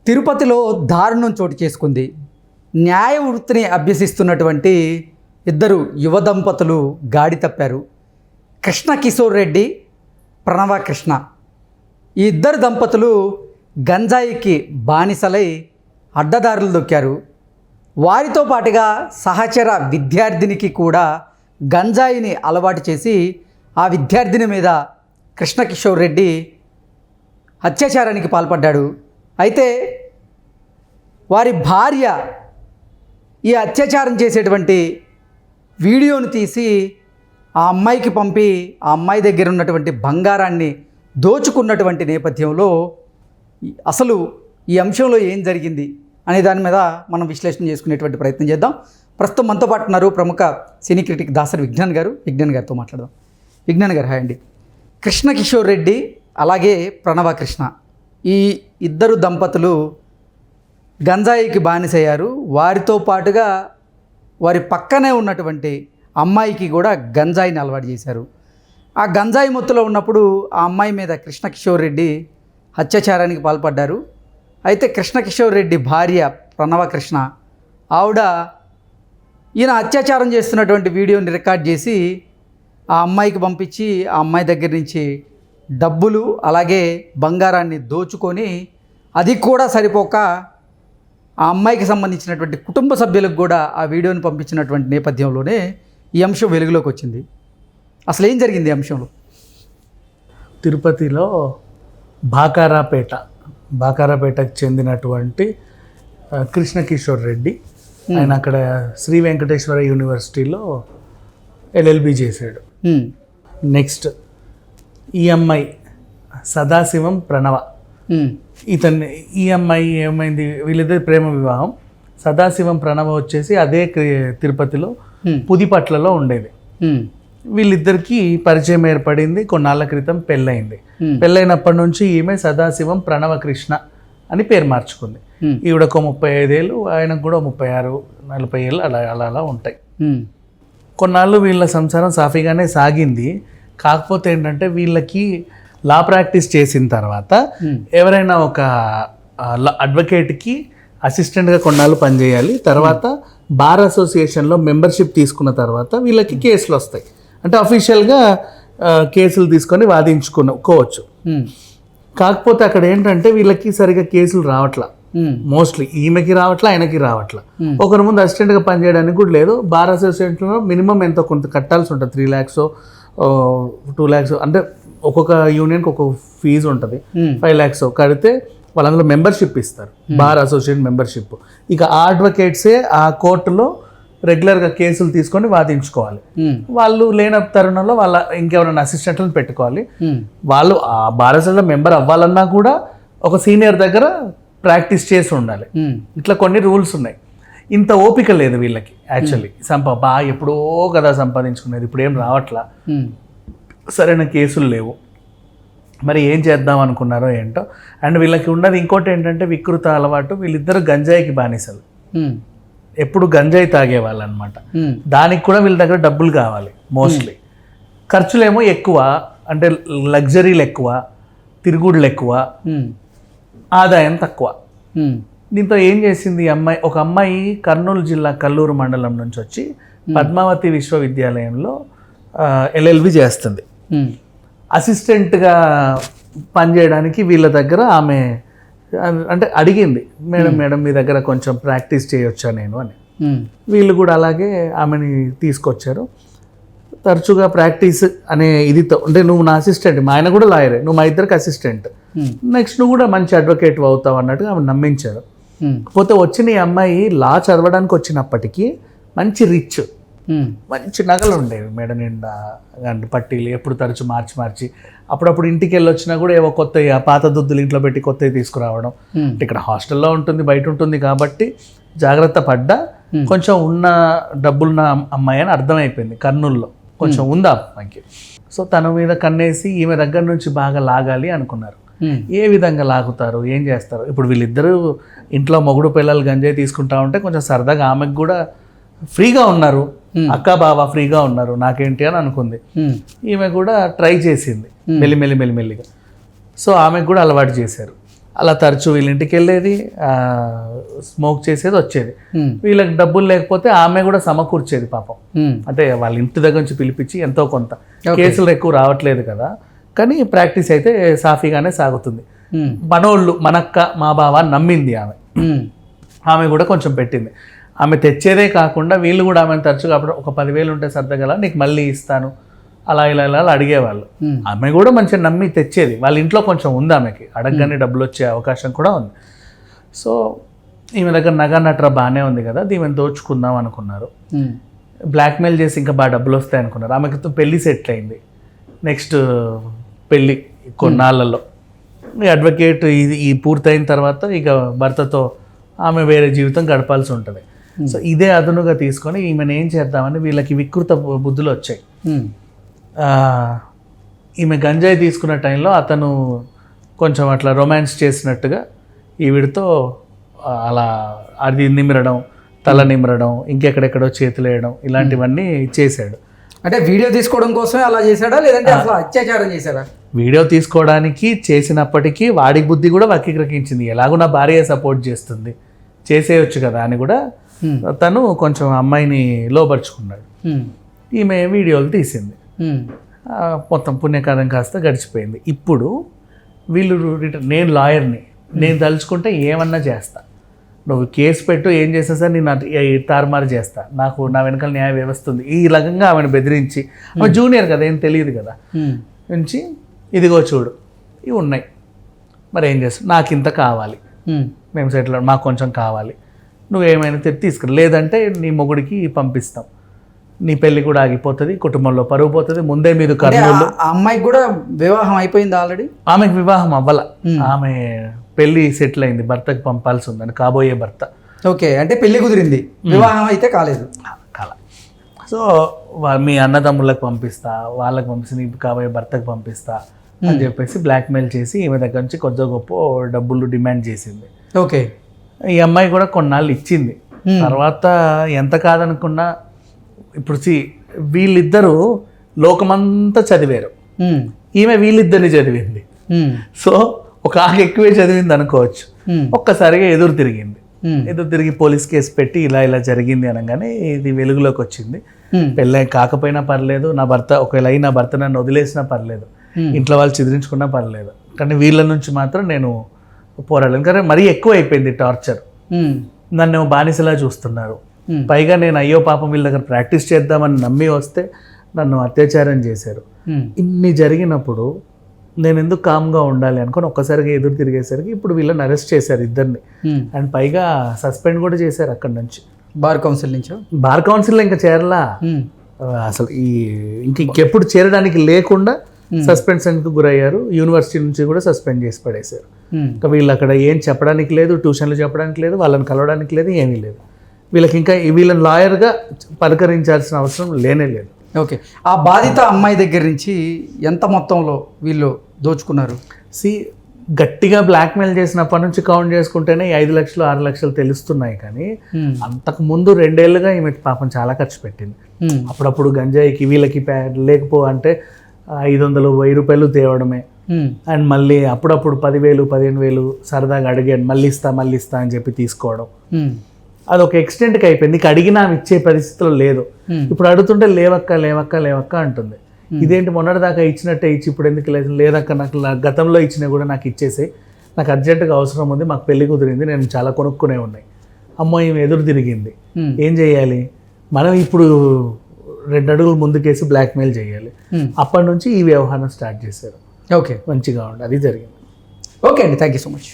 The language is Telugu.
తిరుపతిలో దారుణం చోటు చేసుకుంది. న్యాయ వృత్తిని అభ్యసిస్తున్నటువంటి ఇద్దరు యువ దంపతులు గాడి తప్పారు. కృష్ణ కిషోర్ రెడ్డి, ప్రణవ కృష్ణ. ఈ ఇద్దరు దంపతులు గంజాయికి బానిసలై అడ్డదారులు దొక్కారు. వారితో పాటుగా సహచర విద్యార్థినికి కూడా గంజాయిని అలవాటు చేసి ఆ విద్యార్థిని మీద కృష్ణ కిషోర్ రెడ్డి అత్యాచారానికి పాల్పడ్డాడు. అయితే వారి భార్య ఈ అత్యాచారం చేసేటువంటి వీడియోను తీసి ఆ అమ్మాయికి పంపి ఆ అమ్మాయి దగ్గర ఉన్నటువంటి బంగారాన్ని దోచుకున్నటువంటి నేపథ్యంలో అసలు ఈ అంశంలో ఏం జరిగింది అనే దాని మీద మనం విశ్లేషణ చేసుకునేటువంటి ప్రయత్నం చేద్దాం. ప్రస్తుతం మనతో పాటు ఉన్నారు ప్రముఖ సినీ క్రిటిక్ దాసరి విజ్ఞాన్ గారు. విజ్ఞాన్ గారితో మాట్లాడదాం. విజ్ఞాన్ గారు, హాయ్ అండి. కృష్ణ కిషోర్ రెడ్డి అలాగే ప్రణవ కృష్ణ, ఈ ఇద్దరు దంపతులు గంజాయికి బానిసయ్యారు. వారితో పాటుగా వారి పక్కనే ఉన్నటువంటి అమ్మాయికి కూడా గంజాయిని అలవాటు చేశారు. ఆ గంజాయి మొత్తులో ఉన్నప్పుడు ఆ అమ్మాయి మీద కృష్ణ కిషోర్ రెడ్డి అత్యాచారానికి పాల్పడ్డారు. అయితే కృష్ణ కిషోర్ రెడ్డి భార్య ప్రణవ కృష్ణ, ఆవిడ ఈయన అత్యాచారం చేస్తున్నటువంటి వీడియోని రికార్డ్ చేసి ఆ అమ్మాయికి పంపించి ఆ అమ్మాయి దగ్గర నుంచి డబ్బులు అలాగే బంగారాన్ని దోచుకొని, అది కూడా సరిపోక ఆ అమ్మాయికి సంబంధించినటువంటి కుటుంబ సభ్యులకు కూడా ఆ వీడియోని పంపించినటువంటి నేపథ్యంలోనే ఈ అంశం వెలుగులోకి వచ్చింది. అసలు ఏం జరిగింది ఈ అంశంలో? తిరుపతిలో బాకారాపేటకు చెందినటువంటి కృష్ణ కిషోర్ రెడ్డి, ఆయన అక్కడ శ్రీ వెంకటేశ్వర యూనివర్సిటీలో ఎల్ఎల్బి చేశాడు. నెక్స్ట్ ఈ అమ్మాయి సదాశివం ప్రణవ, ఇతన్ని ఈ అమ్మాయి ఏమైంది, వీళ్ళిద్దరి ప్రేమ వివాహం. సదాశివం ప్రణవ వచ్చేసి అదే తిరుపతిలో పుదిపట్లలో ఉండేది. వీళ్ళిద్దరికి పరిచయం ఏర్పడింది, కొన్నాళ్ళ క్రితం పెళ్ళయింది. పెళ్ళైనప్పటి నుంచి ఈమె సదాశివం ప్రణవ కృష్ణ అని పేరు మార్చుకుంది. ఈవిడకు 35 ఏళ్ళు, ఆయనకు కూడా 36-40 ఏళ్ళు అలా అలా అలా ఉంటాయి. కొన్నాళ్ళు వీళ్ళ సంసారం సాఫీగానే సాగింది. కాకపోతే ఏంటంటే వీళ్ళకి లా ప్రాక్టీస్ చేసిన తర్వాత ఎవరైనా ఒక అడ్వకేట్కి అసిస్టెంట్గా కొన్నాళ్ళు పనిచేయాలి. తర్వాత బార్ అసోసియేషన్లో మెంబర్షిప్ తీసుకున్న తర్వాత వీళ్ళకి కేసులు వస్తాయి. అంటే అఫీషియల్గా కేసులు తీసుకొని వాదించుకోవచ్చు. కాకపోతే అక్కడ ఏంటంటే వీళ్ళకి సరిగా కేసులు రావట్లా. మోస్ట్లీ ఈమెకి రావట్లా, ఆయనకి రావట్లా. ఒకరి ముందు అసిస్టెంట్గా పనిచేయడానికి కూడా లేదు. బార్ అసోసియేషన్లో మినిమం ఎంతో కొంత కట్టాల్సి ఉంటుంది, 3 lakhs 2 lakhs, అంటే ఒక్కొక్క యూనియన్కి ఒక్కొక్క ఫీజు ఉంటుంది. 5 lakhs కడితే వాళ్ళు అందులో మెంబర్షిప్ ఇస్తారు, బార్ అసోసియేషన్ మెంబర్షిప్. ఇక ఆ అడ్వకేట్సే ఆ కోర్టులో రెగ్యులర్గా కేసులు తీసుకొని వాదించుకోవాలి. వాళ్ళు లేని తరుణంలో వాళ్ళ ఇంకెవరైనా అసిస్టెంట్లను పెట్టుకోవాలి. వాళ్ళు ఆ బార్ అసోసియేషన్ మెంబర్ అవ్వాలన్నా కూడా ఒక సీనియర్ దగ్గర ప్రాక్టీస్ చేసి ఉండాలి. ఇట్లా కొన్ని రూల్స్ ఉన్నాయి. ఇంత ఓపిక లేదు వీళ్ళకి యాక్చువల్లీ. ఎప్పుడో కదా సంపాదించుకునేది, ఇప్పుడు ఏం రావట్లా, సరైన కేసులు లేవు. మరి ఏం చేద్దాం అనుకున్నారో ఏంటో. అండ్ వీళ్ళకి ఉన్నది ఇంకోటి ఏంటంటే వికృత అలవాటు. వీళ్ళిద్దరు గంజాయికి బానిసలు, ఎప్పుడు గంజాయి తాగేవాళ్ళు అనమాట. దానికి కూడా వీళ్ళ దగ్గర డబ్బులు కావాలి. మోస్ట్లీ ఖర్చులేమో ఎక్కువ, అంటే లగ్జరీలు ఎక్కువ, తిరుగుడులు ఎక్కువ, ఆదాయం తక్కువ. దీంతో ఏం చేసింది అమ్మాయి, ఒక అమ్మాయి కర్నూలు జిల్లా కల్లూరు మండలం నుంచి వచ్చి పద్మావతి విశ్వవిద్యాలయంలో ఎల్ఎల్బి చేస్తుంది. అసిస్టెంట్గా పనిచేయడానికి వీళ్ళ దగ్గర ఆమె అంటే అడిగింది, మేడం మీ దగ్గర కొంచెం ప్రాక్టీస్ చేయొచ్చా నేను అని. వీళ్ళు కూడా అలాగే ఆమెని తీసుకొచ్చారు. తరచుగా ప్రాక్టీస్ అనే ఇదితో, అంటే నువ్వు నా అసిస్టెంట్, మా ఆయన కూడా లాయరే, నువ్వు మా ఇద్దరికి అసిస్టెంట్, నెక్స్ట్ నువ్వు కూడా మంచి అడ్వకేట్ అవుతావు అన్నట్టుగా ఆమె నమ్మించారు. కాకపోతే వచ్చిన ఈ అమ్మాయి లా చదవడానికి వచ్చినప్పటికీ మంచి రిచ్, మంచి నగలు ఉండేవి మేడ నిండా, అంటే పట్టీలు ఎప్పుడు తరచు మార్చి అప్పుడప్పుడు ఇంటికి వెళ్ళి వచ్చినా కూడా ఏవో కొత్త పాత దుద్దులు ఇంట్లో పెట్టి కొత్తవి తీసుకురావడం. ఇక్కడ హాస్టల్లో ఉంటుంది, బయట ఉంటుంది కాబట్టి జాగ్రత్త పడ్డా కొంచెం ఉన్న డబ్బులున్న అమ్మాయి అని అర్థమైపోయింది. కర్నూలులో కొంచెం ఉందా అమ్మాయికి. సో తన మీద కన్నేసి ఈమె దగ్గర నుంచి బాగా లాగాలి అనుకున్నారు. ఏ విధంగా లాగుతారు, ఏం చేస్తారు? ఇప్పుడు వీళ్ళిద్దరూ ఇంట్లో మొగుడు పిల్లలు గంజాయి తీసుకుంటా ఉంటే కొంచెం సరదాగా ఆమెకు కూడా ఫ్రీగా ఉన్నారు, అక్క బావ ఫ్రీగా ఉన్నారు, నాకేంటి అని అనుకుంది. ఈమె కూడా ట్రై చేసింది మెల్లిమెల్లిగా. సో ఆమెకు కూడా అలవాటు చేశారు. అలా తరచూ వీళ్ళ ఇంటికి వెళ్ళేది, స్మోక్ చేసేది, వచ్చేది. వీళ్ళకి డబ్బులు లేకపోతే ఆమె కూడా సమకూర్చేది పాపం. అంటే వాళ్ళ ఇంటి దగ్గర నుంచి పిలిపించి ఎంతో కొంత. కేసులు ఎక్కువ రావట్లేదు కదా, కానీ ప్రాక్టీస్ అయితే సాఫీగానే సాగుతుంది. మనోళ్ళు మనక్క మా బావ నమ్మింది ఆమె కూడా కొంచెం పెట్టింది. ఆమె తెచ్చేదే కాకుండా వీళ్ళు కూడా ఆమెను తరచుగా అప్పుడు ఒక 10,000 ఉంటే సర్దగల, నీకు మళ్ళీ ఇస్తాను, అలా ఇలా ఇలా అడిగేవాళ్ళు. ఆమె కూడా మంచిగా నమ్మి తెచ్చేది. వాళ్ళ ఇంట్లో కొంచెం ఉంది, ఆమెకి అడగగానే డబ్బులు వచ్చే అవకాశం కూడా ఉంది. సో ఈమె దగ్గర నగ నట్ర బాగానే ఉంది కదా, దీమెను దోచుకుందాం అనుకున్నారు. బ్లాక్మెయిల్ చేసి ఇంకా బాగా డబ్బులు వస్తాయి అనుకున్నారు. ఆమెకి పెళ్లి సెటిల్ అయింది. నెక్స్ట్ పెళ్ళి కొన్నాళ్ళలో అడ్వకేట్ ఈ పూర్తయిన తర్వాత ఇక భర్తతో ఆమె వేరే జీవితం గడపాల్సి ఉంటుంది. సో ఇదే అదునుగా తీసుకొని ఈమెను ఏం చేద్దామని వీళ్ళకి వికృత బుద్ధులు వచ్చాయి. ఈమె గంజాయి తీసుకున్న టైంలో అతను కొంచెం అట్లా రొమాన్స్ చేసినట్టుగా ఈవిడితో అలా అది నిమిరడం, తల నిమిరడం, ఇంకెక్కడెక్కడో చేతులు వేయడం, ఇలాంటివన్నీ చేశాడు. అంటే వీడియో తీసుకోవడం కోసమే అలా చేశాడా, లేదంటే అసలు అత్యాచారం చేశాడా? వీడియో తీసుకోవడానికి చేసినప్పటికీ వాడి బుద్ధి కూడా వక్రీకరించింది. ఎలాగో నా భార్య సపోర్ట్ చేస్తుంది, చేసేయచ్చు కదా అని కూడా తను కొంచెం అమ్మాయిని లోపరుచుకున్నాడు. ఈమె వీడియోలు తీసింది. మొత్తం పుణ్యకాలం కాస్త గడిచిపోయింది. ఇప్పుడు వీళ్ళు నేను లాయర్ని, నేను తలుచుకుంటే ఏమన్నా చేస్తా, నువ్వు కేసు పెట్టు, ఏం చేస్తా సార్, నేను తారుమారు చేస్తా, నాకు నా వెనకాల న్యాయ వ్యవస్థ ఉంది, ఈ రకంగా ఆమెను బెదిరించి, ఆమె జూనియర్ కదా, ఏం తెలియదు కదా, నుంచి ఇదిగో చూడు ఇవి ఉన్నాయి, మరి ఏం చేస్తావు, నాకు ఇంత కావాలి, మేము సెటిల్ మాకు కొంచెం కావాలి, నువ్వేమైనా తీసుకురా, లేదంటే నీ మొగుడికి పంపిస్తాం, నీ పెళ్లి కూడా ఆగిపోతుంది, కుటుంబంలో పరువు పోతుంది, ముందే మీరు కర్నూలు. అమ్మాయికి కూడా వివాహం అయిపోయింది ఆల్రెడీ? ఆమెకు వివాహం అవ్వాల, ఆమె పెళ్లి సెటిల్ అయింది, భర్తకు పంపాల్సి ఉందని, కాబోయే భర్త. ఓకే, అంటే పెళ్లి కుదిరింది, వివాహం అయితే కాలేదు. కాల. సో మీ అన్నదమ్ములకు పంపిస్తా, వాళ్ళకి పంపిస్తే నీ కాబోయే భర్తకు పంపిస్తా అని చెప్పేసి బ్లాక్మెయిల్ చేసి ఈమె దగ్గర నుంచి కొద్దిగా గొప్ప డబ్బులు డిమాండ్ చేసింది. ఓకే, ఈ అమ్మాయి కూడా కొన్నాళ్ళు ఇచ్చింది. తర్వాత ఎంత కాదనుకున్నా, ఇప్పుడు వీళ్ళిద్దరూ లోకమంతా చదివారు, ఈమె వీళ్ళిద్దరిని చదివింది. సో ఒక ఆకు ఎక్కువే చదివింది అనుకోవచ్చు. ఒక్కసారిగా ఎదురు తిరిగి పోలీస్ కేసు పెట్టి ఇలా జరిగింది అనగానే ఇది వెలుగులోకి వచ్చింది. పెళ్ళై కాకపోయినా పర్లేదు, నా భర్త ఒకవేళ నా భర్త నన్ను వదిలేసినా పర్లేదు, ఇంట్లో వాళ్ళు చిదిరించుకున్నా పర్లేదు, కానీ వీళ్ళ నుంచి మాత్రం నేను పోరాడలేను. కానీ మరీ ఎక్కువ అయిపోయింది టార్చర్. నన్ను బానిసలా చూస్తున్నారు. పైగా నేను అయ్యో పాపం వీళ్ళ దగ్గర ప్రాక్టీస్ చేద్దామని నమ్మి వస్తే నన్ను అత్యాచారం చేశారు. ఇన్ని జరిగినప్పుడు నేను ఎందుకు కామ్గా ఉండాలి అనుకొని ఒక్కసారిగా ఎదురు తిరిగేసరికి ఇప్పుడు వీళ్ళని అరెస్ట్ చేశారు ఇద్దరిని. అండ్ పైగా సస్పెండ్ కూడా చేశారు అక్కడి నుంచి. బార్ కౌన్సిల్ నుంచి? బార్ కౌన్సిల్లో ఇంకా చేరలా అసలు, ఇంకెప్పుడు చేరడానికి లేకుండా సస్పెన్షన్కి గురయ్యారు. యూనివర్సిటీ నుంచి కూడా సస్పెండ్ చేసి పడేశారు. ఇంకా వీళ్ళు అక్కడ ఏం చెప్పడానికి లేదు, ట్యూషన్లు చెప్పడానికి లేదు, వాళ్ళని కలవడానికి లేదు, ఏమీ లేదు. వీళ్ళకి ఇంకా వీళ్ళని లాయర్గా పలకరించాల్సిన అవసరం లేనే లేదు. ఓకే, ఆ బాధిత అమ్మాయి దగ్గర నుంచి ఎంత మొత్తంలో వీళ్ళు దోచుకున్నారు? గట్టిగా బ్లాక్మెయిల్ చేసినప్పటి నుంచి కౌంట్ చేసుకుంటేనే 5 లక్షలు 6 లక్షలు తెలుస్తున్నాయి. కానీ అంతకు ముందు 2 ఏళ్ళుగా ఈమె పాపం చాలా ఖర్చు పెట్టింది. అప్పుడప్పుడు గంజాయికి వీళ్ళకి అంటే 500-1000 రూపాయలు తేవడమే. అండ్ మళ్ళీ అప్పుడప్పుడు 10,000-15,000 సరదాగా అడిగాను, మళ్ళీ ఇస్తా అని చెప్పి తీసుకోవడం. అదొక ఎక్స్టెంట్కి అయిపోయింది. నీకు అడిగినా ఇచ్చే పరిస్థితిలో లేదు. ఇప్పుడు అడుగుతుంటే లేవక్క అంటుంది. ఇదేంటి మొన్నటిదాకా ఇచ్చినట్టే ఇచ్చి ఇప్పుడు ఎందుకు లేదక్క, నాకు గతంలో ఇచ్చినా కూడా నాకు ఇచ్చేసి, నాకు అర్జెంటుగా అవసరం ఉంది, మాకు పెళ్లి కుదిరింది, నేను చాలా కొనుక్కునే ఉన్నాయి. అమ్మో ఈమె ఎదురు తిరిగింది, ఏం చేయాలి? మనం ఇప్పుడు 2 అడుగులు ముందుకేసి బ్లాక్మెయిల్ చేయాలి. అప్పటి నుంచి ఈ వ్యవహారం స్టార్ట్ చేశారు. ఓకే, మంచిగా ఉండి అది జరిగింది. ఓకే అండి, థ్యాంక్ యూ సో మచ్.